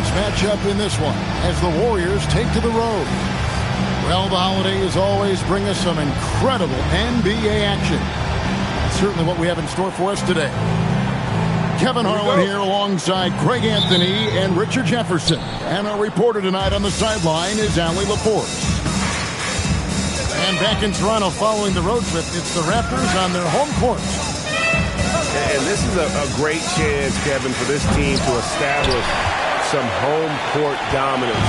conference matchup in this one as the Warriors take to the road. Well, the holidays always bring us some incredible NBA action. That's certainly what we have in store for us today. Kevin Harlan here alongside Craig Anthony and Richard Jefferson. And our reporter tonight on the sideline is Allie Laporte. And back in Toronto following the road trip, it's the Raptors on their home court. And this is a great chance, Kevin, for this team to establish some home court dominance.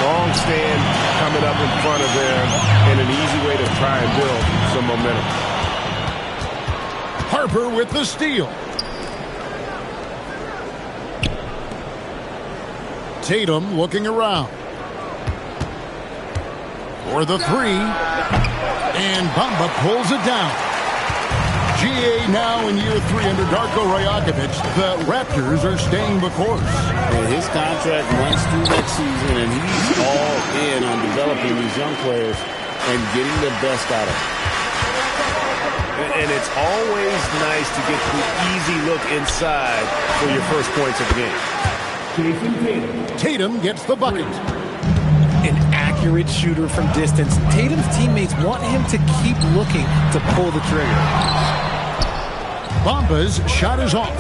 Long stand coming up in front of them, and an easy way to try and build some momentum. Harper with the steal. Tatum looking around for the three, and Bamba pulls it down. GA now in year 3 under Darko Rajakovic. The Raptors are staying the course. And his contract runs through next season, and he's all in on developing these young players and getting the best out of them. And it's always nice to get the easy look inside for your first points of the game. Tatum gets the bucket. An accurate shooter from distance. Tatum's teammates want him to keep looking to pull the trigger. Bamba's shot is off.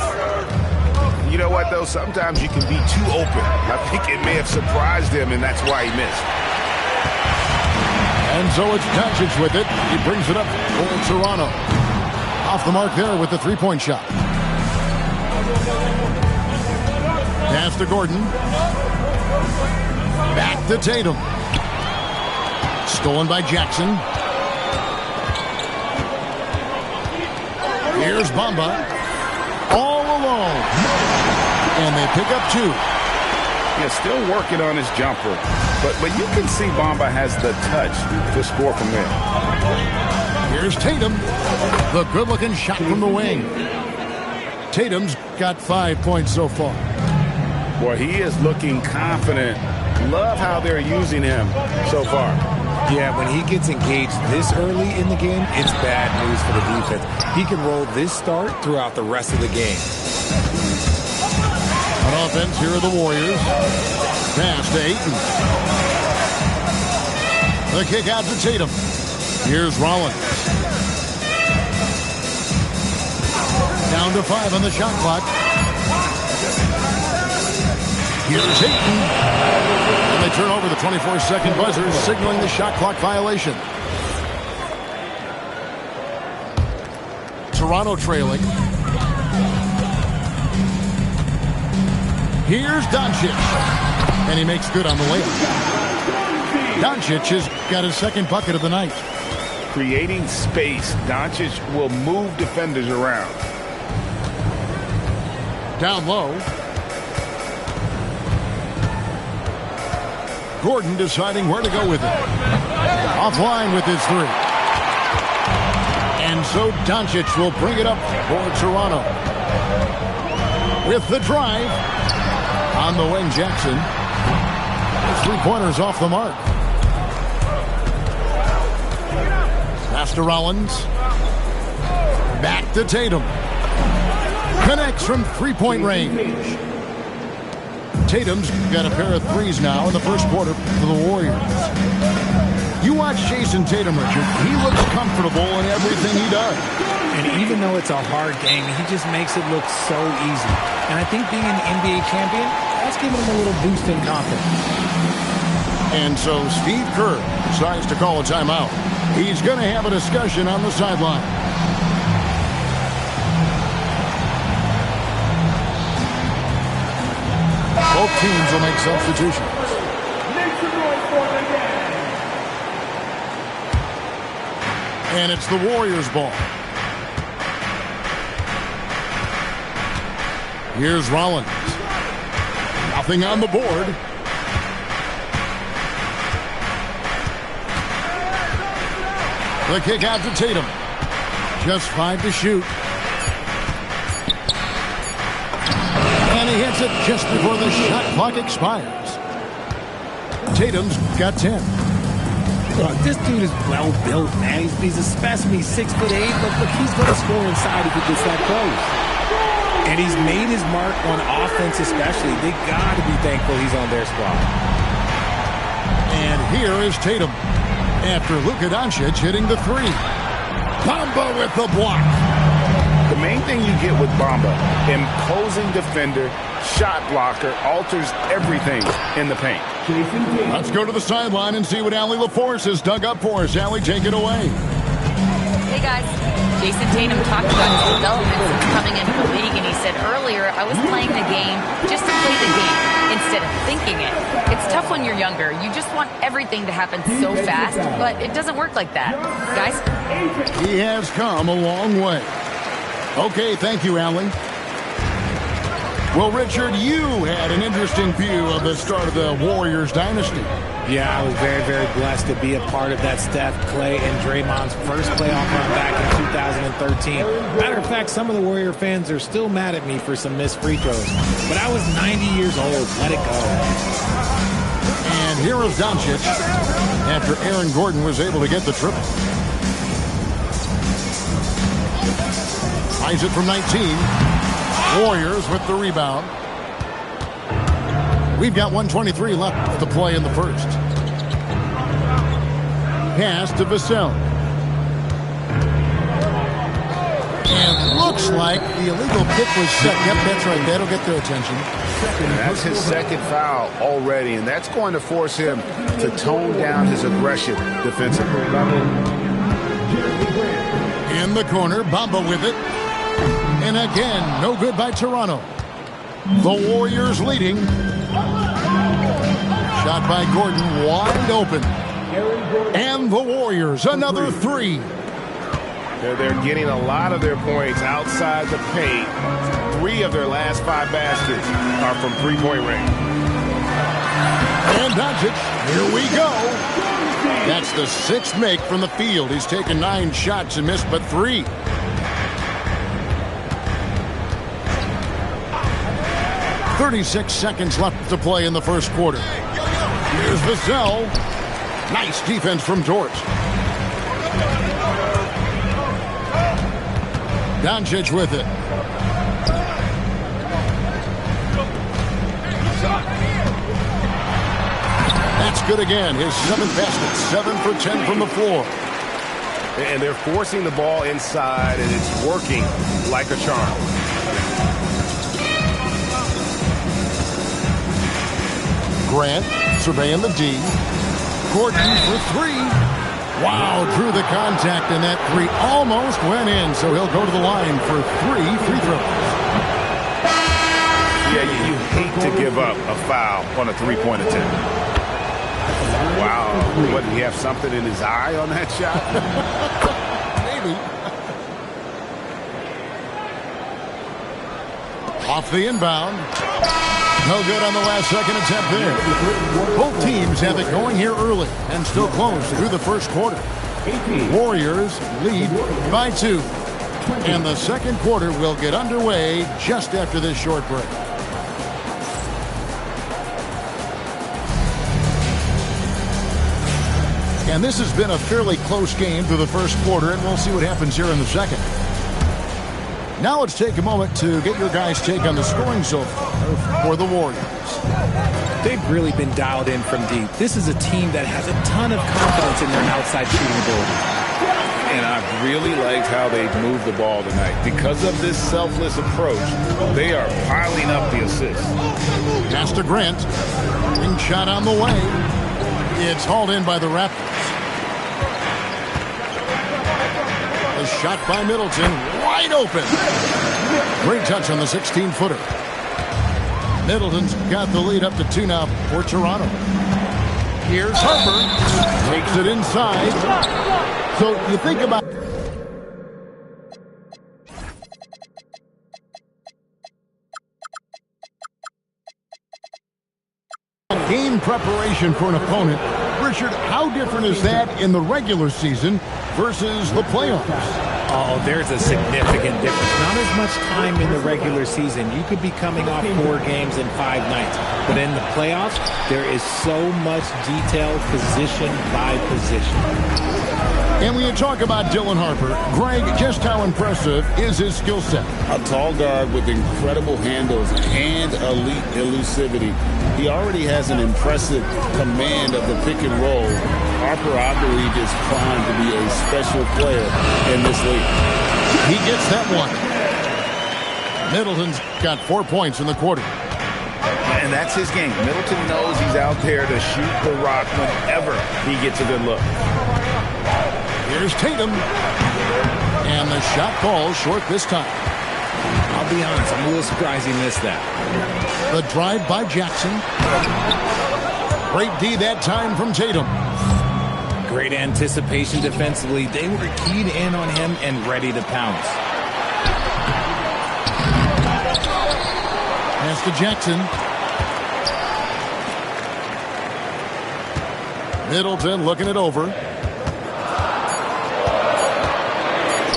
You know what, though? Sometimes you can be too open. I think it may have surprised him, and that's why he missed. And so it's Doncic with it. He brings it up for Toronto. Off the mark there with the three-point shot. Pass to Gordon. Back to Tatum. Stolen by Jackson. Here's Bamba. All alone. And they pick up 2. Yeah, still working on his jumper. But you can see Bamba has the touch to score from there. Here's Tatum. The good-looking shot from the wing. Tatum's got 5 points so far. Boy, he is looking confident. Love how they're using him so far. Yeah, when he gets engaged this early in the game, it's bad news for the defense. He can roll this start throughout the rest of the game. On offense, here are the Warriors. Pass to Ayton. The kick out to Tatum. Here's Rollins. Down to 5 on the shot clock. Here's Ayton. And they turn over the 24-second buzzer, signaling the shot clock violation. Toronto trailing. Here's Doncic. And he makes good on the layup. Doncic has got his second bucket of the night. Creating space. Doncic will move defenders around. Down low. Gordon deciding where to go with it. Offline with his 3. And so Doncic will bring it up for Toronto. With the drive. On the wing, Jackson. 3-pointers off the mark. Pass to Rollins. Back to Tatum. Connects from 3-point range. Tatum's got a pair of 3s now in the first quarter for the Warriors. You watch Jason Tatum, Richard. He looks comfortable in everything he does. And even though it's a hard game, he just makes it look so easy. And I think being an NBA champion, that's giving him a little boost in confidence. And so Steve Kerr decides to call a timeout. He's going to have a discussion on the sideline. Both teams will make substitutions. And it's the Warriors' ball. Here's Rollins. Nothing on the board. The kick out to Tatum. Just 5 to shoot. And he hits it just before the shot clock expires. Tatum's got 10. This dude is well built, man. He's a specimen. He's 6'8", but look, he's going to score inside if he gets that close. And he's made his mark on offense especially. They got to be thankful he's on their squad. And here is Tatum after Luka Doncic hitting the three. Bamba with the block. The main thing you get with Bamba, imposing defender, shot blocker, alters everything in the paint. Let's go to the sideline and see what Allie LaForce has dug up for us. Allie, take it away. Hey, guys. Jason Tatum talked about his development since coming into the league, and he said earlier, I was playing the game just to play the game instead of thinking it. It's tough when you're younger. You just want everything to happen so fast, but it doesn't work like that. Guys? He has come a long way. Okay, thank you, Allie. Well, Richard, you had an interesting view of the start of the Warriors dynasty. Yeah, I was very, very blessed to be a part of that Steph, Clay, and Draymond's first playoff run back in 2013. Matter of fact, some of the Warrior fans are still mad at me for some missed free throws. But I was 90 years old. Let it go. And here is Doncic after Aaron Gordon was able to get the triple. Finds it from 19. Warriors with the rebound. We've got 1:23 left to play in the first. Pass to Vassell. And looks like the illegal pick was set. Yep, that's right. That'll get their attention. That's his second foul already, and that's going to force him to tone down his aggression defensively. In the corner, Bamba with it. And again, no good by Toronto. The Warriors leading. Shot by Gordon, wide open. And the Warriors, another three. They're getting a lot of their points outside the paint. 3 of their last 5 baskets are from three-point range. And Doncic, here we go. That's the 6th make from the field. He's taken 9 shots and missed but 3. "36 seconds left to play in the first quarter. Here's Vassell. Nice defense from Dort. Doncic with it. That's good again. His 7th basket. 7 for 10 from the floor. And they're forcing the ball inside, and it's working like a charm. Grant surveying the D. Gordon for 3. Wow, drew the contact, and that 3 almost went in, so he'll go to the line for 3 free throws. Yeah, you hate to give up a foul on a three-point attempt. Wow, what, did he have something in his eye on that shot? Maybe. Off the inbound. No good on the last second attempt there. Both teams have it going here early and still close through the first quarter. Warriors lead by 2. And the second quarter will get underway just after this short break. And this has been a fairly close game through the first quarter, and we'll see what happens here in the second. Now let's take a moment to get your guys' take on the scoring so far for the Warriors. They've really been dialed in from deep. This is a team that has a ton of confidence in their outside shooting ability. And I've really liked how they've moved the ball tonight. Because of this selfless approach, they are piling up the assists. Pass to Grant. Ring shot on the way. It's hauled in by the Raptors. A shot by Middleton, wide open. Great touch on the 16-footer. Middleton's got the lead up to 2 now for Toronto. Here's Harper. Takes it inside. So you think about game preparation for an opponent. Richard, how different is that in the regular season versus the playoffs? Oh, there's a significant difference. Not as much time in the regular season. You could be coming off 4 games in 5 nights. But in the playoffs, there is so much detail position by position. And when you talk about Dylan Harper, Greg, just how impressive is his skill set? A tall guard with incredible handles and elite elusivity. He already has an impressive command of the pick and roll. Harper, I believe, is primed to be a special player in this league. He gets that one. Middleton's got 4 points in the quarter. And that's his game. Middleton knows he's out there to shoot the rock whenever he gets a good look. Here's Tatum. And the shot falls short this time. I'll be honest, I'm a little surprised he missed that. The drive by Jackson. Great D that time from Tatum. Great anticipation defensively. They were keyed in on him and ready to pounce. Pass to Jackson. Middleton looking it over.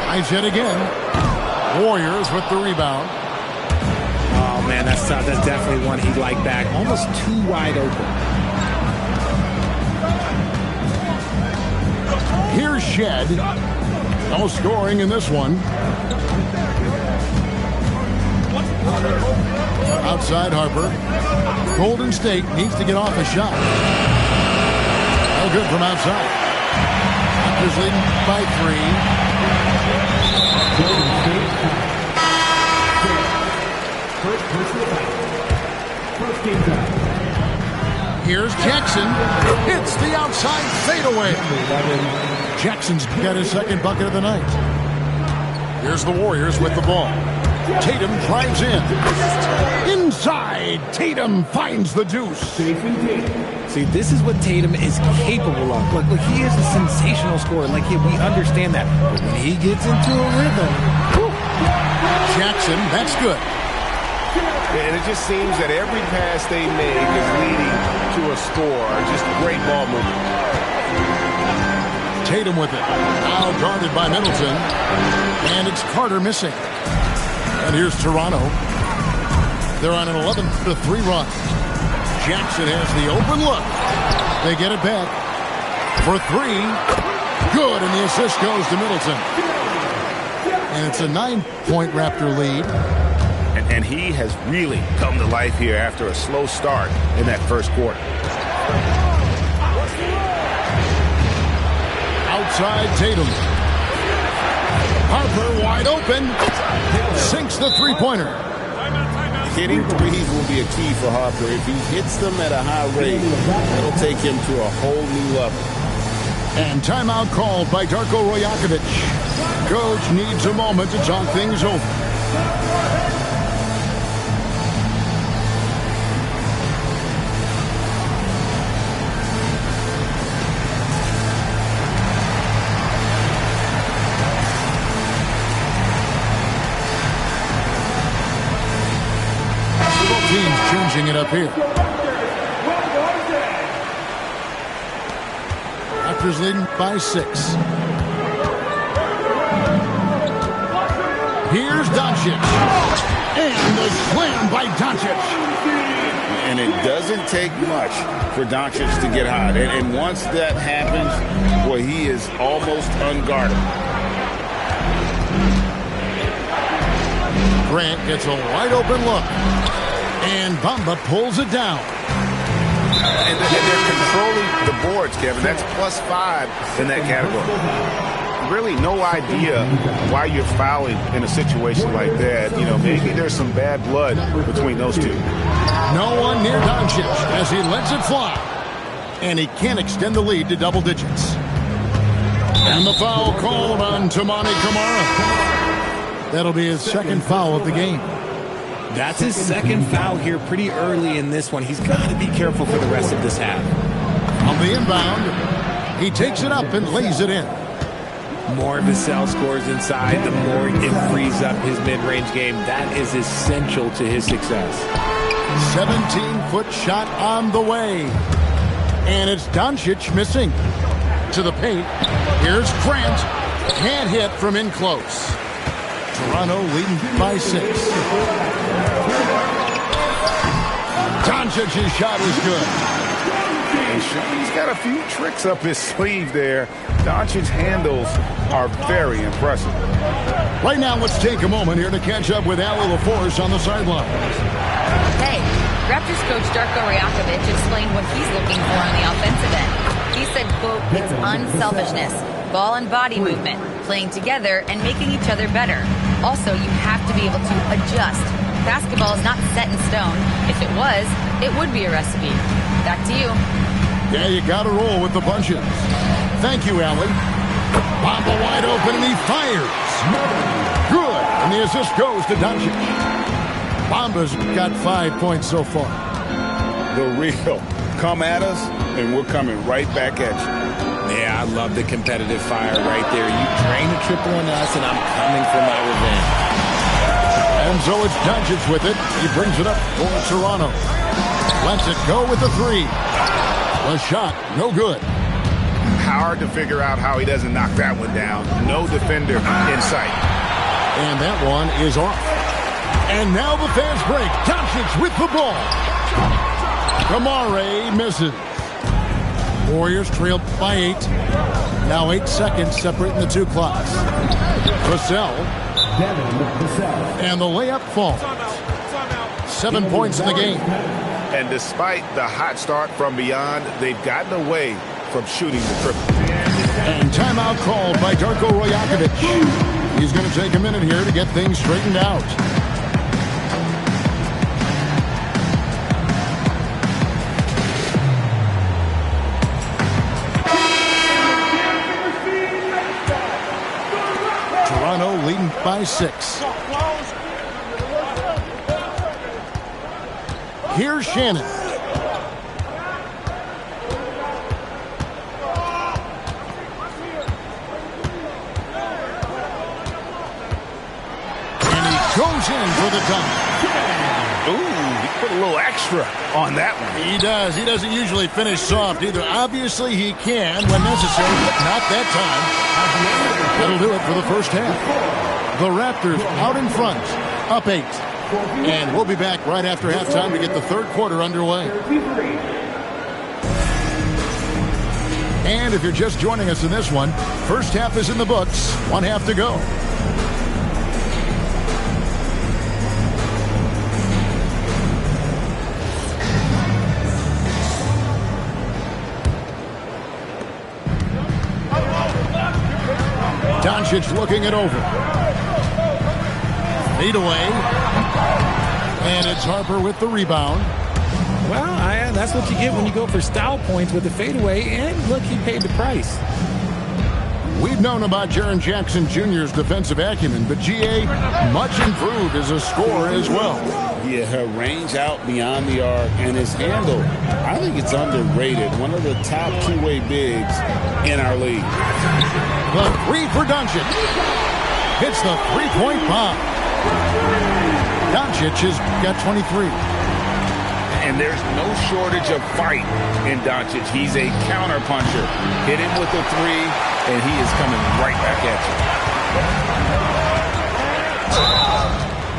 Eyes it again. Warriors with the rebound. Oh, man, that's tough. That's definitely one he'd like back. Almost too wide open. Here's Shed. No scoring in this one. Outside Harper. Golden State needs to get off a shot. No good from outside. Raptors leading by 3. Here's Jackson. Hits the outside fadeaway. Jackson's got his second bucket of the night. Here's the Warriors with the ball. Tatum drives in. Inside, Tatum finds the deuce. See, this is what Tatum is capable of. Look, he is a sensational scorer. Like, we understand that. But when he gets into a rhythm, whew. Jackson, that's good. And it just seems that every pass they make is leading to a score. Just great ball movement. Tatum with it. Now guarded by Middleton. And it's Carter missing. And here's Toronto. They're on an 11-3 run. Jackson has the open look. They get it back for 3. Good, and the assist goes to Middleton. And it's a 9-point Raptor lead. And he has really come to life here after a slow start in that first quarter. Outside Tatum. Harper wide open. Sinks the three-pointer. Hitting threes will be a key for Harper. If he hits them at a high rate, it'll take him to a whole new level. And timeout called by Darko Rajakovic. Coach needs a moment to talk things over. Teams changing it up here. Raptors leading by 6. Here's Doncic. And the slam by Doncic. And it doesn't take much for Doncic to get hot. And once that happens, boy, he is almost unguarded. Grant gets a wide open look. And Bamba pulls it down. And they're controlling the boards, Kevin. That's +5 in that category. Really no idea why you're fouling in a situation like that. You know, maybe there's some bad blood between those two. No one near Doncic as he lets it fly. And he can't extend the lead to double digits. And the foul called on Toumani Camara. That'll be his second foul of the game. That's his second foul here pretty early in this one. He's got to be careful for the rest of this half. On the inbound, he takes it up and lays it in. More Vassell scores inside, the more it frees up his mid-range game. That is essential to his success. 17-foot shot on the way. And it's Doncic missing. To the paint. Here's Grant. Can't hit from in close. Toronto leading by 6. Doncic's shot is good. He's got a few tricks up his sleeve there. Doncic's handles are very impressive. Right now, let's take a moment here to catch up with Allie LaForce on the sideline. Hey, Raptors coach Darko Rajakovic explained what he's looking for on the offensive end. He said, quote, it's unselfishness, ball and body movement, playing together and making each other better. Also, you have to be able to adjust. Basketball is not set in stone. If it was, it would be a recipe. Back to you. Yeah, you got to roll with the punches. Thank you, Allie. Bamba wide open, and he fires. Good. And the assist goes to Doncic. Bamba's got 5 points so far. The real. Come at us, and we're coming right back at you. Yeah, I love the competitive fire right there. You drain the triple on us, and I'm coming for my revenge. And so it's Doncic with it. He brings it up for Toronto. Lets it go with the three. The shot, no good. Hard to figure out how he doesn't knock that one down. No defender in sight. And that one is off. And now the fast break. Doncic with the ball. Kamare misses. Warriors trailed by 8. Now 8 seconds separating the two clocks. Vassell. And the layup falls. 7 points in the game. And despite the hot start from beyond, they've gotten away from shooting the triple. And timeout called by Darko Rajakovic. He's going to take a minute here to get things straightened out. Toronto leading by 6. Here's Shannon. Goes in for the dunk. Ooh, he put a little extra on that one. He does. He doesn't usually finish soft either. Obviously, he can when necessary, but not that time. That'll do it for the first half. The Raptors out in front, up 8. And we'll be back right after halftime to get the third quarter underway. And if you're just joining us in this one, first half is in the books. 1 half to go. Doncic looking it over. Fade away. And it's Harper with the rebound. Well, that's what you get when you go for style points with the fadeaway. And look, he paid the price. We've known about Jaren Jackson Jr.'s defensive acumen, but G.A. much improved as a scorer as well. Yeah, her range out beyond the arc and his handle, I think it's underrated. One of the top two-way bigs in our league. The three for Doncic. Hits the three-point bomb. Doncic has got 23. And there's no shortage of fight in Doncic. He's a counterpuncher. Hit him with the three, and he is coming right back at you.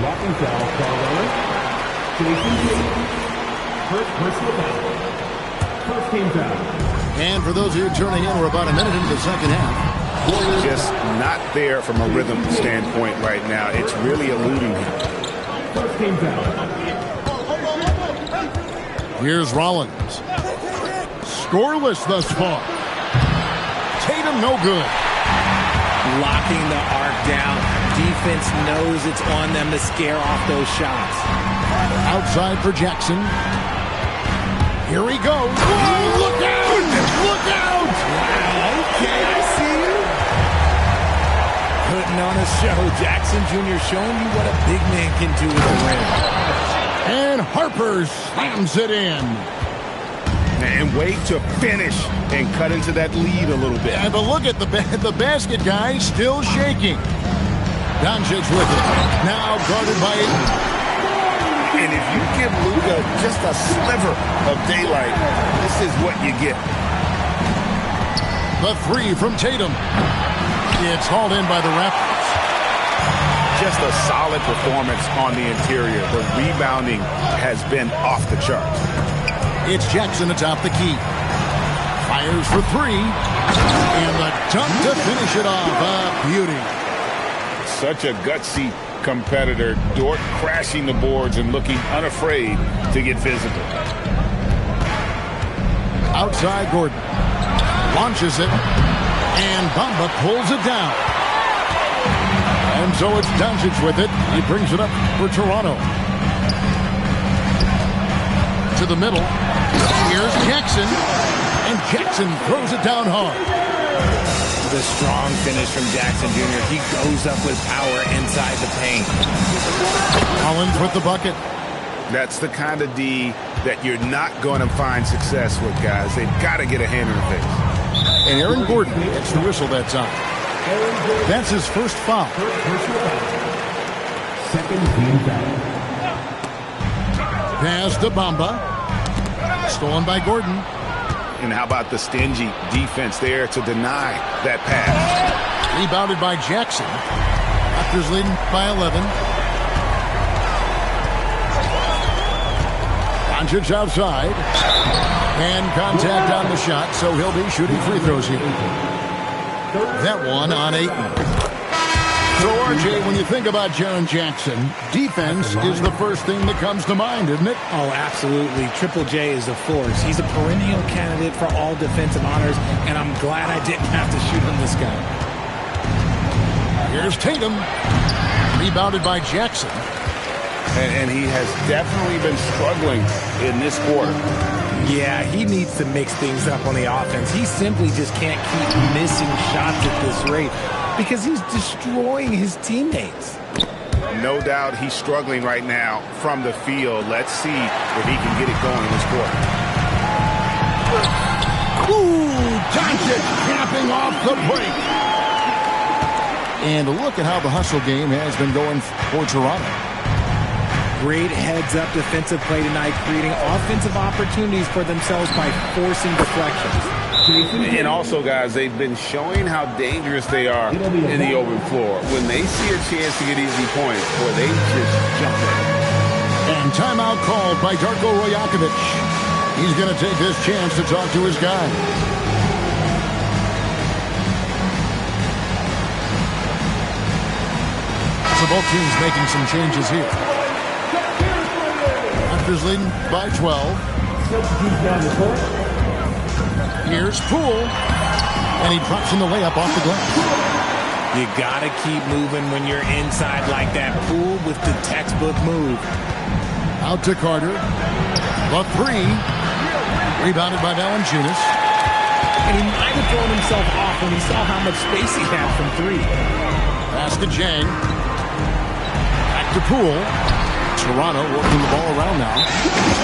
Blocking foul, Colorado. Jason Tatum. First personal foul. First team foul. And for those of you turning in, we're about a minute into the second half. Just not there from a rhythm standpoint right now. It's really eluding him. First team foul. Here's Rollins. Scoreless thus far. Tatum no good. Locking the arc down. Defense knows it's on them to scare off those shots. Outside for Jackson. Here he goes. Whoa, look out! Look out! Wow, okay, I see you. Putting on a show. Jackson Jr. showing you what a big man can do with the rim. And Harper slams it in. And wait to finish and cut into that lead a little bit. And but look at the basket guy still shaking. Doncic with it. Now guarded by Ayton. And if you give Luka just a sliver of daylight, this is what you get. The three from Tatum. It's hauled in by the Raptors. Just a solid performance on the interior. The rebounding has been off the charts. It's Jackson atop the key. Fires for three. And the dunk to finish it off. A beauty. Such a gutsy competitor. Dort crashing the boards and looking unafraid to get physical. Outside Gordon. Launches it. And Bamba pulls it down. And so it's Doncic with it. He brings it up for Toronto. To the middle. Here's Jackson. And Jackson throws it down hard. The strong finish from Jackson Jr. He goes up with power inside the paint. Collins with the bucket. That's the kind of D that you're not going to find success with, guys. They've got to get a hand in the face. And Aaron Gordon gets the whistle that time. That's his first foul. Second team foul. Pass to Bamba. Stolen by Gordon. And how about the stingy defense there to deny that pass? Rebounded by Jackson. Raptors leading by 11. Doncic outside. And contact on the shot, so he'll be shooting free throws here. That one on Ayton. So, RJ, when you think about Jaren Jackson, defense is the first thing that comes to mind, isn't it? Oh, absolutely. Triple J is a force. He's a perennial candidate for all defensive honors, and I'm glad I didn't have to shoot him this guy. Here's Tatum. Rebounded by Jackson. And he has definitely been struggling in this quarter. Yeah, he needs to mix things up on the offense. He simply just can't keep missing shots at this rate because he's destroying his teammates. No doubt he's struggling right now from the field. Let's see if he can get it going in this quarter. Ooh, Doncic capping off the break. And look at how the hustle game has been going for Toronto. Great heads-up defensive play tonight, creating offensive opportunities for themselves by forcing deflections. And also, guys, they've been showing how dangerous they are in the open floor. When they see a chance to get easy points, boy, they just jump in. And timeout called by Darko Rajakovic. He's going to take this chance to talk to his guy. So both teams making some changes here. Raptors leading by 12. Here's Poole. And he drops in the layup off the glass. You got to keep moving when you're inside like that. Poole with the textbook move. Out to Carter. The three. Rebounded by Valanciunas. And he might have thrown himself off when he saw how much space he had from three. Pass to Jang. Back to Poole. Toronto working the ball around now.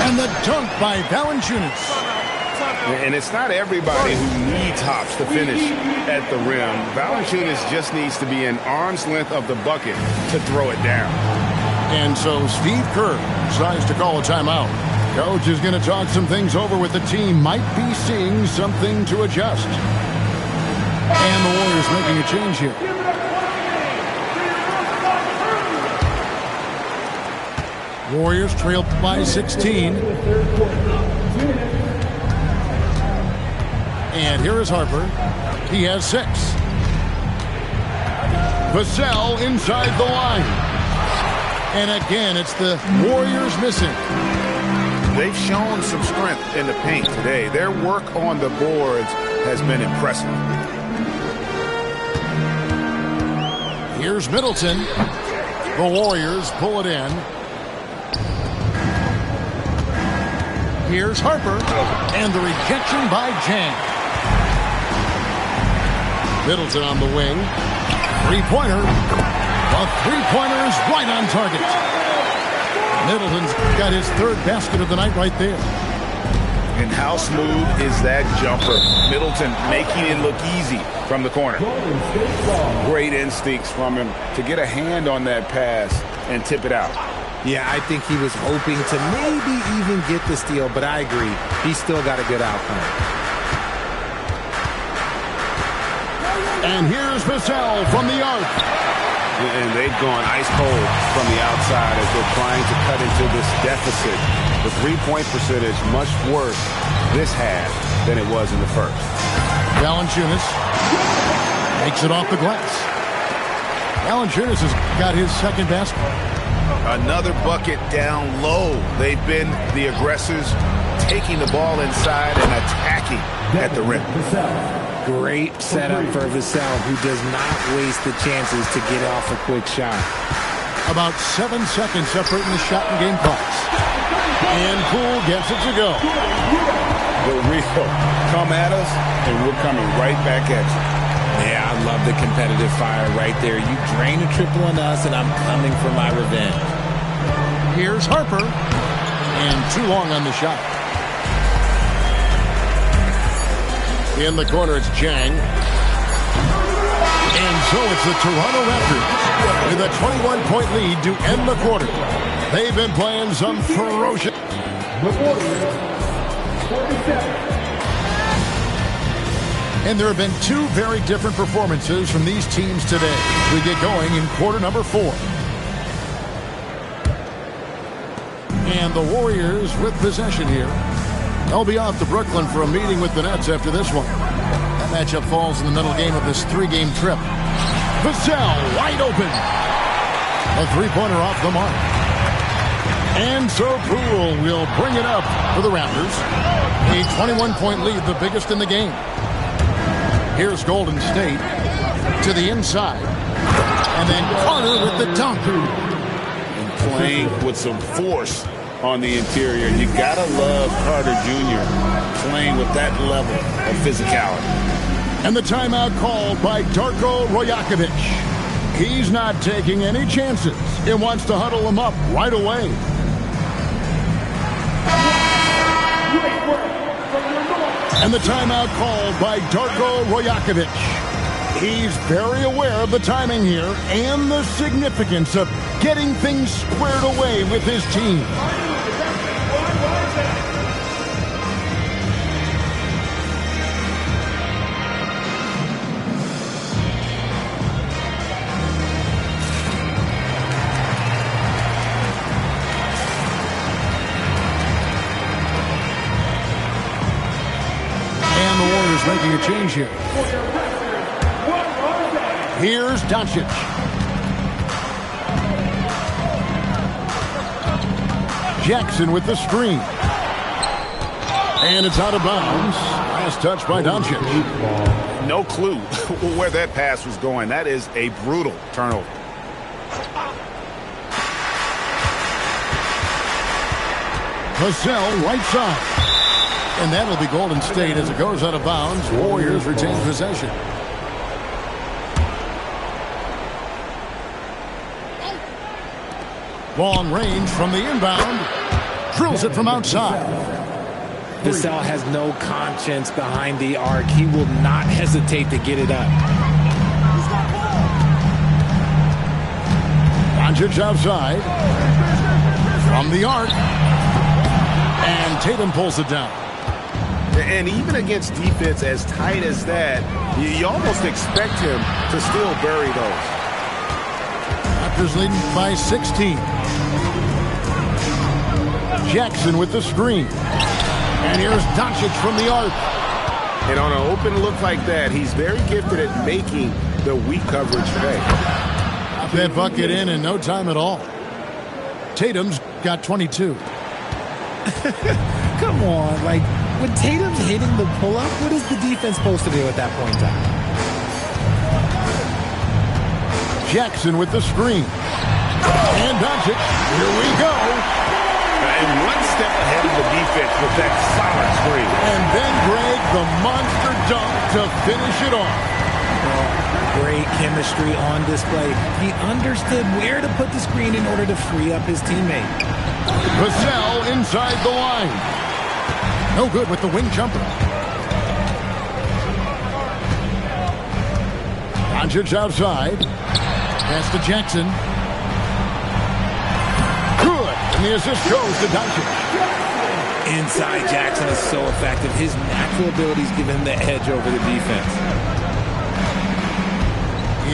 And the dunk by Valanciunas. And it's not everybody who needs hops to finish at the rim. Valanciunas just needs to be an arm's length of the bucket to throw it down. And so Steve Kerr decides to call a timeout. Coach is going to talk some things over with the team. Might be seeing something to adjust. And the Warriors making a change here. Warriors trail by 16. And here is Harper. He has 6. Vassell inside the line. And again, it's the Warriors missing. They've shown some strength in the paint today. Their work on the boards has been impressive. Here's Middleton. The Warriors pull it in. Here's Harper. And the rejection by Jang. Middleton on the wing. Three-pointer. The three-pointer is right on target. Middleton's got his 3rd basket of the night right there. And how smooth is that jumper? Middleton making it look easy from the corner. Great instincts from him to get a hand on that pass and tip it out. Yeah, I think he was hoping to maybe even get the steal, but I agree. He's still got a good outcome. And here's Vassell from the arc. And they've gone ice cold from the outside as they're trying to cut into this deficit. The three-point percentage much worse this half than it was in the first. Valanciunas makes it off the glass. Valanciunas has got his second basket. Another bucket down low. They've been the aggressors, taking the ball inside and attacking at the rim. Great setup for Vassell, who does not waste the chances to get off a quick shot. About 7 seconds separating the shot and game clocks. And Poole gets it to go. The real come at us, and we're coming right back at you. Yeah, I love the competitive fire right there. You drain a triple on us, and I'm coming for my revenge. Here's Harper. And too long on the shot. In the corner, it's Jang. And so it's the Toronto Raptors with a 21-point lead to end the quarter. They've been playing some ferocious. And there have been two very different performances from these teams today. We get going in quarter number 4. And the Warriors with possession here. They'll be off to Brooklyn for a meeting with the Nets after this one. That matchup falls in the middle game of this 3-game trip. Vassell wide open. A three-pointer off the mark. And so Poole will bring it up for the Raptors. A 21-point lead, the biggest in the game. Here's Golden State to the inside. And then Carter with the dunk. And playing with some force on the interior. You got to love Carter Jr. playing with that level of physicality. And the timeout called by Darko Rajakovic. He's not taking any chances. He wants to huddle him up right away. And the timeout called by Darko Rajakovic. He's very aware of the timing here and the significance of getting things squared away with his team. And the Warriors making a change here. Here's Doncic. Jackson with the screen. And it's out of bounds. Last touch by Doncic. No clue where that pass was going. That is a brutal turnover. Vassell right side. And that'll be Golden State as it goes out of bounds. Warriors retain possession. Long range from the inbound. Drills it from outside. Vassell has no conscience behind the arc. He will not hesitate to get it up. Doncic outside. From the arc. And Tatum pulls it down. And even against defense as tight as that, you almost expect him to still bury those. Raptors leading by 16. Jackson with the screen. And here's Doncic from the arc. And on an open look like that, he's very gifted at making the weak coverage pay. Got that bucket in no time at all. Tatum's got 22. Come on, like, when Tatum's hitting the pull-up, what is the defense supposed to do at that point in time? Jackson with the screen. And Doncic, here we go. And one step ahead of the defense with that solid screen. And then Greg, the monster dunk to finish it off. Great chemistry on display. He understood where to put the screen in order to free up his teammate. Vassell inside the line. No good with the wing jumper. Doncic outside. Pass to Jackson. Good. And the assist goes to Doncic. Inside Jackson is so effective. His natural abilities give him the edge over the defense.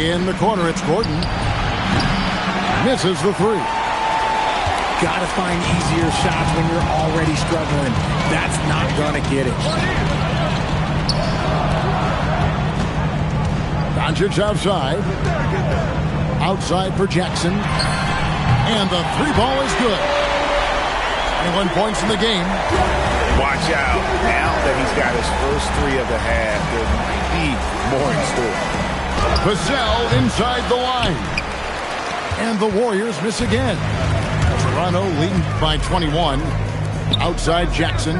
In the corner, it's Gordon. Misses the three. Gotta find easier shots when you're already struggling. That's not gonna get it. Doncic outside. Outside for Jackson. And the three ball is good. 21 points in the game. Watch out. Now that he's got his first three of the half, there might be more in store. Vassell inside the line. And the Warriors miss again. Toronto leading by 21. Outside Jackson.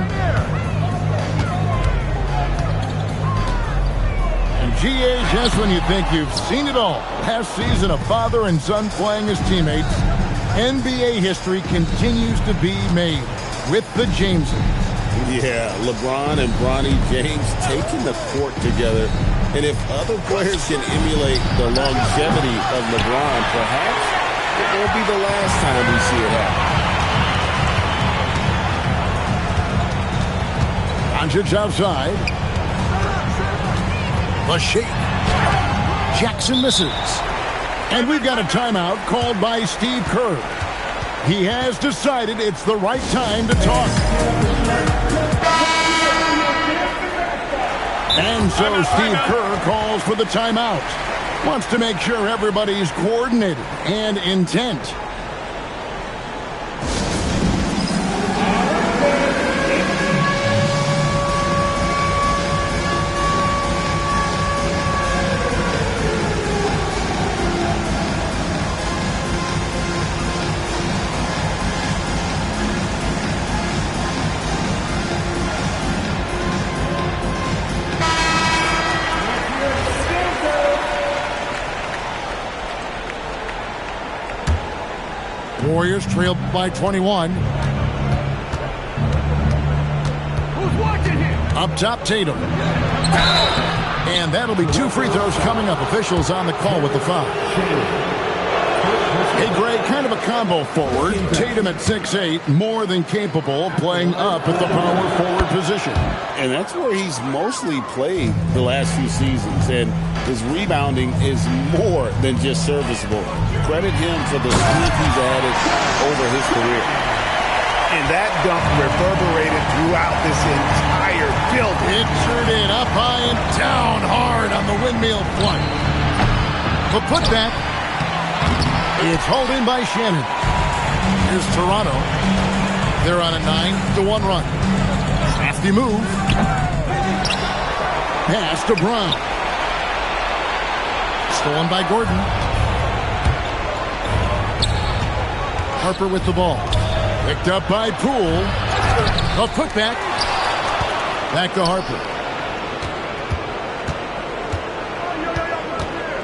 And GA, just when you think you've seen it all. Last season, a father and son playing as teammates. NBA history continues to be made with the Jameses. Yeah, LeBron and Bronny James taking the court together. And if other players can emulate the longevity of LeBron, perhaps it won't be the last time we see it happen. Doncic outside. The shake. Jackson misses. And we've got a timeout called by Steve Kerr. He has decided it's the right time to talk. And so Steve Kerr calls for the timeout. Wants to make sure everybody's coordinated and intent. Warriors trail by 21. Who's watching him? Up top, Tatum. And that'll be 2 free throws coming up. Officials on the call with the foul. Hey, Greg, kind of a combo forward. Tatum at 6'8", more than capable of playing up at the power forward position. And that's where he's mostly played the last few seasons. And his rebounding is more than just serviceable. Credit him for the speed he's added over his career. And that dunk reverberated throughout this entire building. It sure did. Up high and down hard on the windmill flush. The putback. It's hauled in by Shannon. Here's Toronto. They're on a 9-1 run. Crafty move. Pass to Brown. Stolen by Gordon. Harper with the ball. Picked up by Poole. A putback. Back to Harper.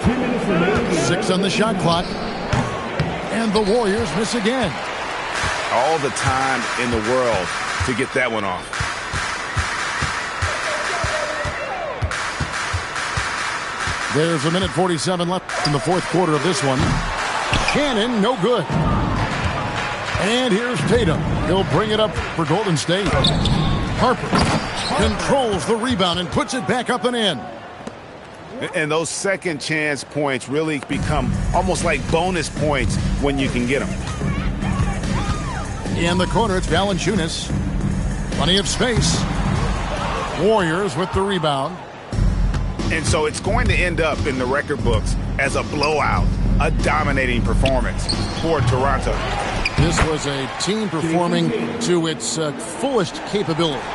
2 minutes remaining. 6 on the shot clock. And the Warriors miss again. All the time in the world to get that one off. There's a minute 47 left in the fourth quarter of this one. Shannon, no good. And here's Tatum. He'll bring it up for Golden State. Harper controls the rebound and puts it back up and in. And those second chance points really become almost like bonus points when you can get them. In the corner, it's Valanciunas. Plenty of space. Warriors with the rebound. And so it's going to end up in the record books as a blowout, a dominating performance for Toronto. This was a team performing to its fullest capability.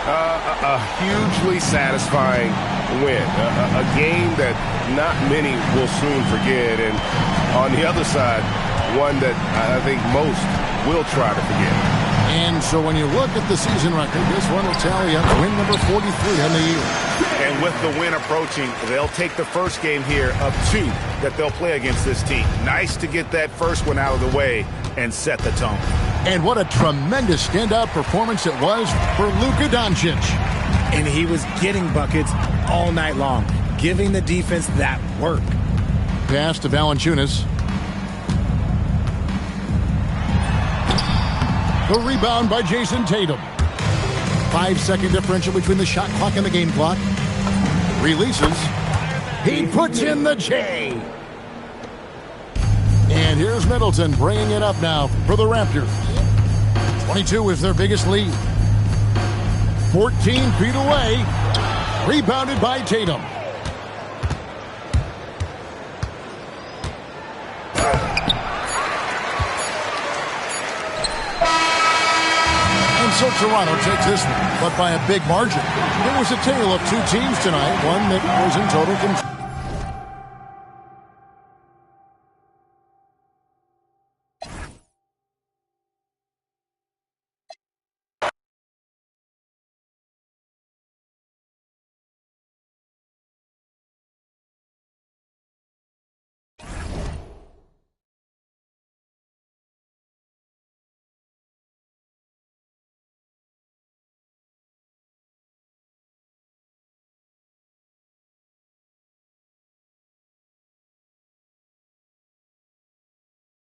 A hugely satisfying win. A game that not many will soon forget. And on the other side, one that I think most will try to forget. And so when you look at the season record, this one will tally up win number 43 on the year. And with the win approaching, they'll take the first game here of 2 that they'll play against this team. Nice to get that first one out of the way and set the tone. And what a tremendous standout performance it was for Luka Doncic. And he was getting buckets all night long, giving the defense that work. Pass to Valanciunas. The rebound by Jason Tatum. 5-second differential between the shot clock and the game clock. Releases. He puts in the J. And here's Middleton bringing it up now for the Raptors. 22 is their biggest lead. 14 feet away. Rebounded by Tatum. So Toronto takes this one, but by a big margin. It was a tale of two teams tonight, one that was in total control.